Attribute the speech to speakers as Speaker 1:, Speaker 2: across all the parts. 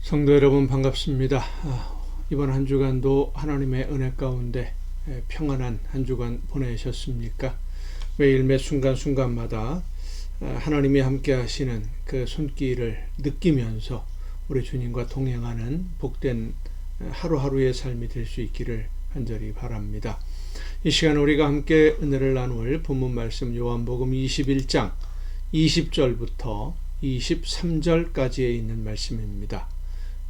Speaker 1: 성도 여러분 반갑습니다. 이번 한 주간도 하나님의 은혜 가운데 평안한 한 주간 보내셨습니까? 매일 매 순간순간마다 하나님이 함께 하시는 그 손길을 느끼면서 우리 주님과 동행하는 복된 하루하루의 삶이 될 수 있기를 간절히 바랍니다. 이 시간 우리가 함께 은혜를 나눌 본문 말씀 요한복음 21장 20절부터 23절까지에 있는 말씀입니다.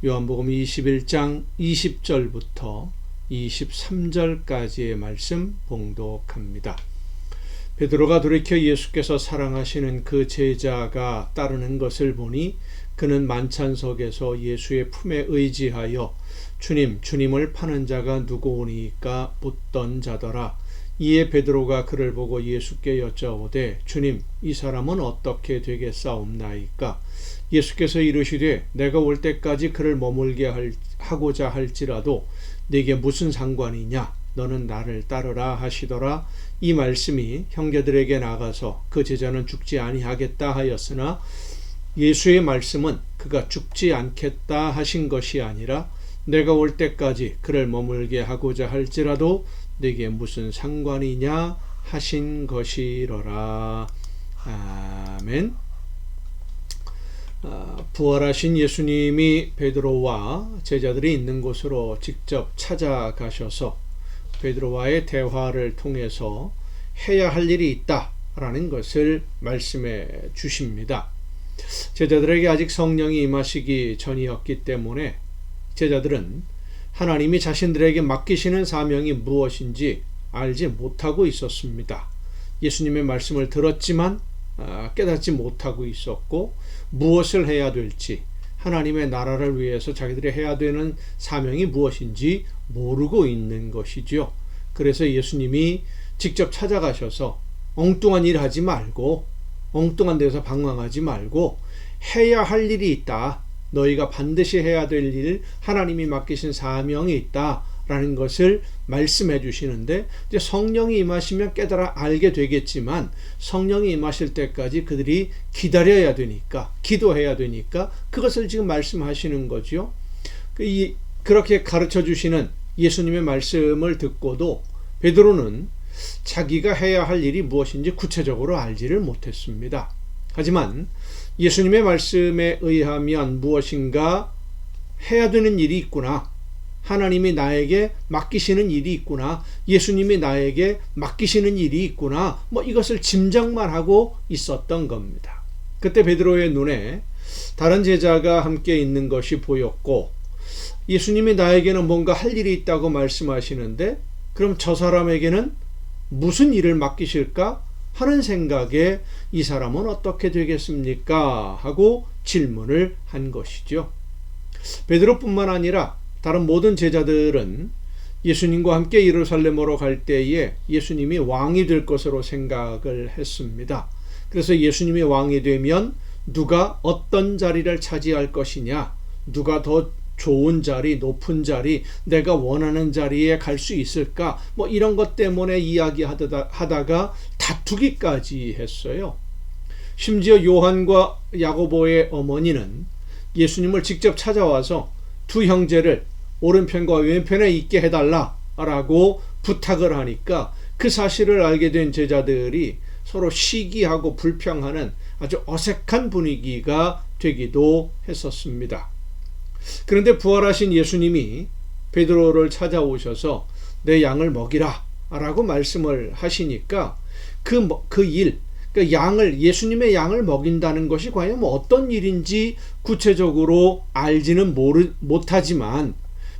Speaker 1: 요한복음 21장 20절부터 23절까지의 말씀 봉독합니다. 베드로가 돌이켜 예수께서 사랑하시는 그 제자가 따르는 것을 보니 그는 만찬석에서 예수의 품에 의지하여 주님을 파는 자가 누구오니까 묻던 자더라. 이에 베드로가 그를 보고 예수께 여짜오되 주님, 이 사람은 어떻게 되겠사옵나이까? 예수께서 이르시되 내가 올 때까지 그를 머물게 하고자 할지라도 네게 무슨 상관이냐? 너는 나를 따르라 하시더라. 이 말씀이 형제들에게 나가서 그 제자는 죽지 아니하겠다 하였으나 예수의 말씀은 그가 죽지 않겠다 하신 것이 아니라 내가 올 때까지 그를 머물게 하고자 할지라도 네게 무슨 상관이냐 하신 것이로라. 아멘. 부활하신 예수님이 베드로와 제자들이 있는 곳으로 직접 찾아가셔서 베드로와의 대화를 통해서 해야 할 일이 있다라는 것을 말씀해 주십니다. 제자들에게 아직 성령이 임하시기 전이었기 때문에 제자들은 하나님이 자신들에게 맡기시는 사명이 무엇인지 알지 못하고 있었습니다. 예수님의 말씀을 들었지만 깨닫지 못하고 있었고 무엇을 해야 될지, 하나님의 나라를 위해서 자기들이 해야 되는 사명이 무엇인지 모르고 있는 것이죠. 그래서 예수님이 직접 찾아가셔서 엉뚱한 일 하지 말고, 엉뚱한 데서 방황하지 말고 해야 할 일이 있다. 너희가 반드시 해야 될 일, 하나님이 맡기신 사명이 있다라는 것을 말씀해 주시는데, 이제 성령이 임하시면 깨달아 알게 되겠지만 성령이 임하실 때까지 그들이 기다려야 되니까, 기도해야 되니까 그것을 지금 말씀하시는 거죠. 그렇게 가르쳐 주시는 예수님의 말씀을 듣고도 베드로는 자기가 해야 할 일이 무엇인지 구체적으로 알지를 못했습니다. 하지만 예수님의 말씀에 의하면 무엇인가 해야 되는 일이 있구나, 하나님이 나에게 맡기시는 일이 있구나, 예수님이 나에게 맡기시는 일이 있구나, 이것을 짐작만 하고 있었던 겁니다. 그때 베드로의 눈에 다른 제자가 함께 있는 것이 보였고, 예수님이 나에게는 뭔가 할 일이 있다고 말씀하시는데 그럼 저 사람에게는 무슨 일을 맡기실까 하는 생각에 이 사람은 어떻게 되겠습니까? 하고 질문을 한 것이죠. 베드로뿐만 아니라 다른 모든 제자들은 예수님과 함께 예루살렘으로 갈 때에 예수님이 왕이 될 것으로 생각을 했습니다. 그래서 예수님이 왕이 되면 누가 어떤 자리를 차지할 것이냐, 누가 더 좋은 자리, 높은 자리, 내가 원하는 자리에 갈 수 있을까, 이런 것 때문에 이야기하다가 다투기까지 했어요. 심지어 요한과 야고보의 어머니는 예수님을 직접 찾아와서 두 형제를 오른편과 왼편에 있게 해달라라고 부탁을 하니까 그 사실을 알게 된 제자들이 서로 시기하고 불평하는 아주 어색한 분위기가 되기도 했었습니다. 그런데 부활하신 예수님이 베드로를 찾아오셔서 내 양을 먹이라 라고 말씀을 하시니까 예수님의 양을 먹인다는 것이 과연 어떤 일인지 구체적으로 알지는 못하지만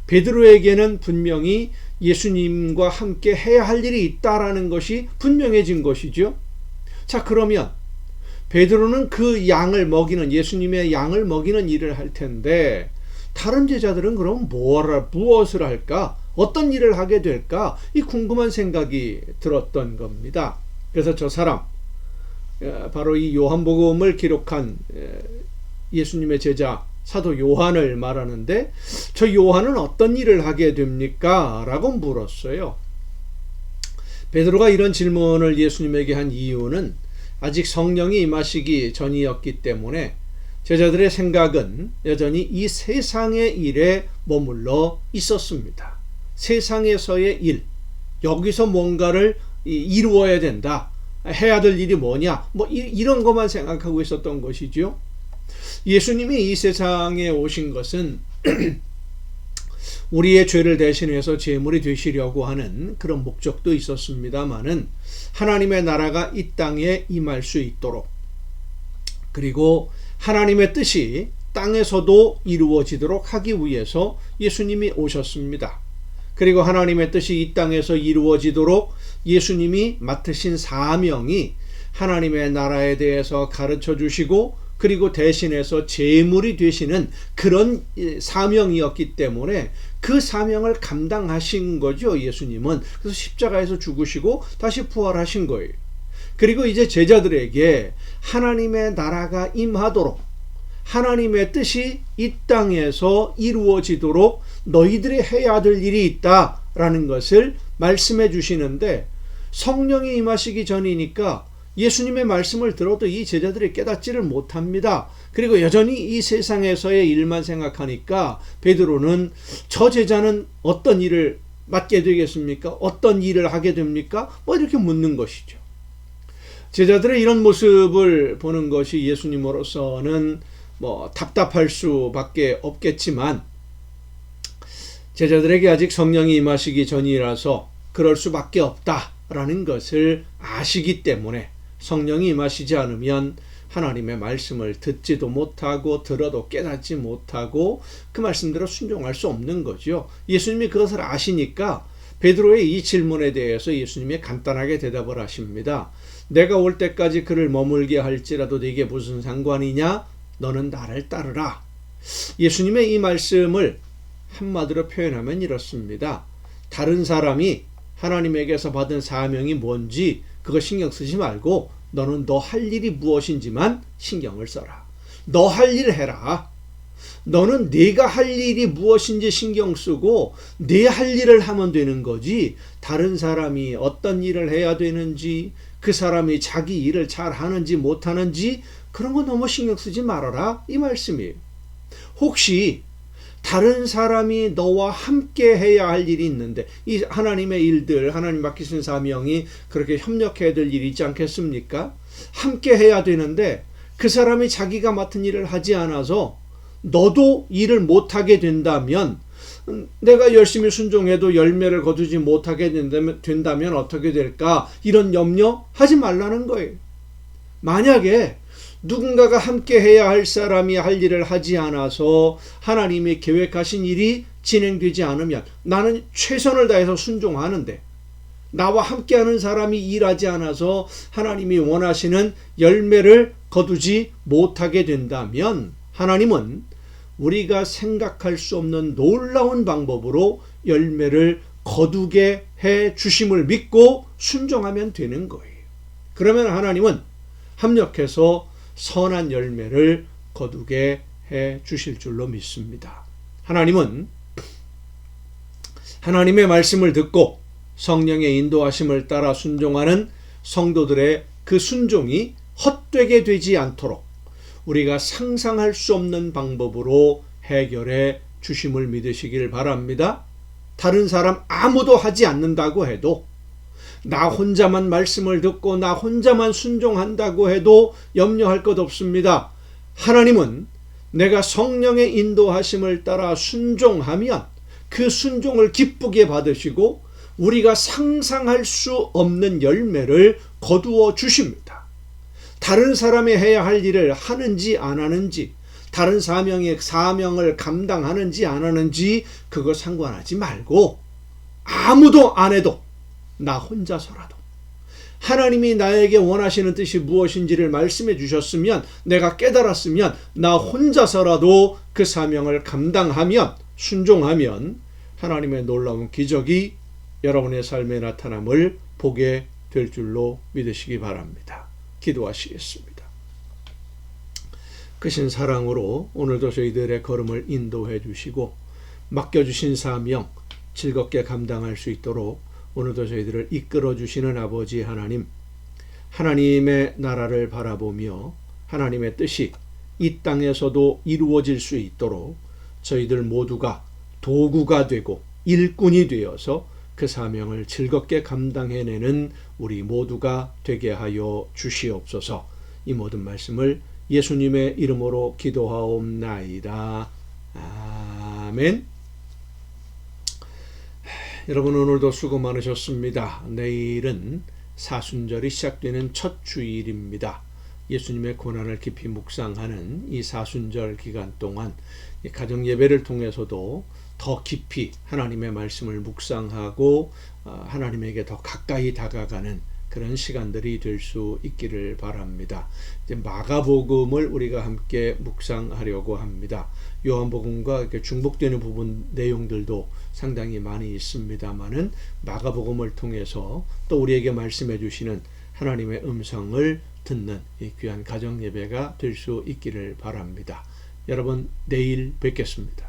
Speaker 1: 베드로에게는 분명히 예수님과 함께 해야 할 일이 있다라는 것이 분명해진 것이죠. 자, 그러면 베드로는 그 양을 먹이는, 예수님의 양을 먹이는 일을 할 텐데 다른 제자들은 그럼 무엇을 할까? 어떤 일을 하게 될까? 이 궁금한 생각이 들었던 겁니다. 그래서 저 사람, 바로 이 요한복음을 기록한 예수님의 제자 사도 요한을 말하는데, 저 요한은 어떤 일을 하게 됩니까? 라고 물었어요. 베드로가 이런 질문을 예수님에게 한 이유는 아직 성령이 임하시기 전이었기 때문에 제자들의 생각은 여전히 이 세상의 일에 머물러 있었습니다. 세상에서의 일, 여기서 뭔가를 이루어야 된다, 해야 될 일이 뭐냐, 이런 것만 생각하고 있었던 것이죠. 예수님이 이 세상에 오신 것은 우리의 죄를 대신해서 제물이 되시려고 하는 그런 목적도 있었습니다마는 하나님의 나라가 이 땅에 임할 수 있도록, 그리고 하나님의 뜻이 땅에서도 이루어지도록 하기 위해서 예수님이 오셨습니다. 그리고 하나님의 뜻이 이 땅에서 이루어지도록 예수님이 맡으신 사명이 하나님의 나라에 대해서 가르쳐 주시고, 그리고 대신해서 제물이 되시는 그런 사명이었기 때문에 그 사명을 감당하신 거죠, 예수님은. 그래서 십자가에서 죽으시고 다시 부활하신 거예요. 그리고 이제 제자들에게 하나님의 나라가 임하도록, 하나님의 뜻이 이 땅에서 이루어지도록 너희들이 해야 될 일이 있다라는 것을 말씀해 주시는데, 성령이 임하시기 전이니까 예수님의 말씀을 들어도 이 제자들이 깨닫지를 못합니다. 그리고 여전히 이 세상에서의 일만 생각하니까 베드로는 저 제자는 어떤 일을 맡게 되겠습니까? 어떤 일을 하게 됩니까? 이렇게 묻는 것이죠. 제자들의 이런 모습을 보는 것이 예수님으로서는 답답할 수밖에 없겠지만, 제자들에게 아직 성령이 임하시기 전이라서 그럴 수밖에 없다라는 것을 아시기 때문에 성령이 임하시지 않으면 하나님의 말씀을 듣지도 못하고 들어도 깨닫지 못하고 그 말씀대로 순종할 수 없는 거죠. 예수님이 그것을 아시니까 베드로의 이 질문에 대해서 예수님이 간단하게 대답을 하십니다. 내가 올 때까지 그를 머물게 할지라도 네게 무슨 상관이냐? 너는 나를 따르라. 예수님의 이 말씀을 한마디로 표현하면 이렇습니다. 다른 사람이 하나님에게서 받은 사명이 뭔지 그거 신경 쓰지 말고 너는 너 할 일이 무엇인지만 신경을 써라. 너 할 일 해라. 너는 네가 할 일이 무엇인지 신경 쓰고 네 할 일을 하면 되는 거지, 다른 사람이 어떤 일을 해야 되는지, 그 사람이 자기 일을 잘 하는지 못하는지 그런 거 너무 신경 쓰지 말아라, 이 말씀이에요. 혹시 다른 사람이 너와 함께 해야 할 일이 있는데, 이 하나님의 일들, 하나님 맡기신 사명이 그렇게 협력해야 될 일이 있지 않겠습니까? 함께 해야 되는데 그 사람이 자기가 맡은 일을 하지 않아서 너도 일을 못하게 된다면, 내가 열심히 순종해도 열매를 거두지 못하게 된다면 어떻게 될까? 이런 염려하지 말라는 거예요. 만약에 누군가가 함께 해야 할 사람이 할 일을 하지 않아서 하나님이 계획하신 일이 진행되지 않으면, 나는 최선을 다해서 순종하는데 나와 함께하는 사람이 일하지 않아서 하나님이 원하시는 열매를 거두지 못하게 된다면, 하나님은 우리가 생각할 수 없는 놀라운 방법으로 열매를 거두게 해 주심을 믿고 순종하면 되는 거예요. 그러면 하나님은 합력해서 선한 열매를 거두게 해 주실 줄로 믿습니다. 하나님은 하나님의 말씀을 듣고 성령의 인도하심을 따라 순종하는 성도들의 그 순종이 헛되게 되지 않도록 우리가 상상할 수 없는 방법으로 해결해 주심을 믿으시길 바랍니다. 다른 사람 아무도 하지 않는다고 해도, 나 혼자만 말씀을 듣고 나 혼자만 순종한다고 해도 염려할 것 없습니다. 하나님은 내가 성령의 인도하심을 따라 순종하면 그 순종을 기쁘게 받으시고 우리가 상상할 수 없는 열매를 거두어 주십니다. 다른 사람이 해야 할 일을 하는지 안 하는지, 다른 사명을 감당하는지 안 하는지 그거 상관하지 말고, 아무도 안 해도 나 혼자서라도 하나님이 나에게 원하시는 뜻이 무엇인지를 말씀해 주셨으면, 내가 깨달았으면 나 혼자서라도 그 사명을 감당하면, 순종하면 하나님의 놀라운 기적이 여러분의 삶에 나타남을 보게 될 줄로 믿으시기 바랍니다. 기도하시겠습니다. 크신 사랑으로 오늘도 저희들의 걸음을 인도해 주시고 맡겨주신 사명 즐겁게 감당할 수 있도록 오늘도 저희들을 이끌어 주시는 아버지 하나님, 하나님의 나라를 바라보며 하나님의 뜻이 이 땅에서도 이루어질 수 있도록 저희들 모두가 도구가 되고 일꾼이 되어서 그 사명을 즐겁게 감당해내는 우리 모두가 되게 하여 주시옵소서. 이 모든 말씀을 예수님의 이름으로 기도하옵나이다. 아멘. 여러분, 오늘도 수고 많으셨습니다. 내일은 사순절이 시작되는 첫 주일입니다. 예수님의 고난을 깊이 묵상하는 이 사순절 기간 동안 가정 예배를 통해서도 더 깊이 하나님의 말씀을 묵상하고 하나님에게 더 가까이 다가가는 그런 시간들이 될 수 있기를 바랍니다. 이제 마가복음을 우리가 함께 묵상하려고 합니다. 요한복음과 이렇게 중복되는 부분 내용들도 상당히 많이 있습니다만은 마가복음을 통해서 또 우리에게 말씀해 주시는 하나님의 음성을 듣는 이 귀한 가정 예배가 될 수 있기를 바랍니다. 여러분, 내일 뵙겠습니다.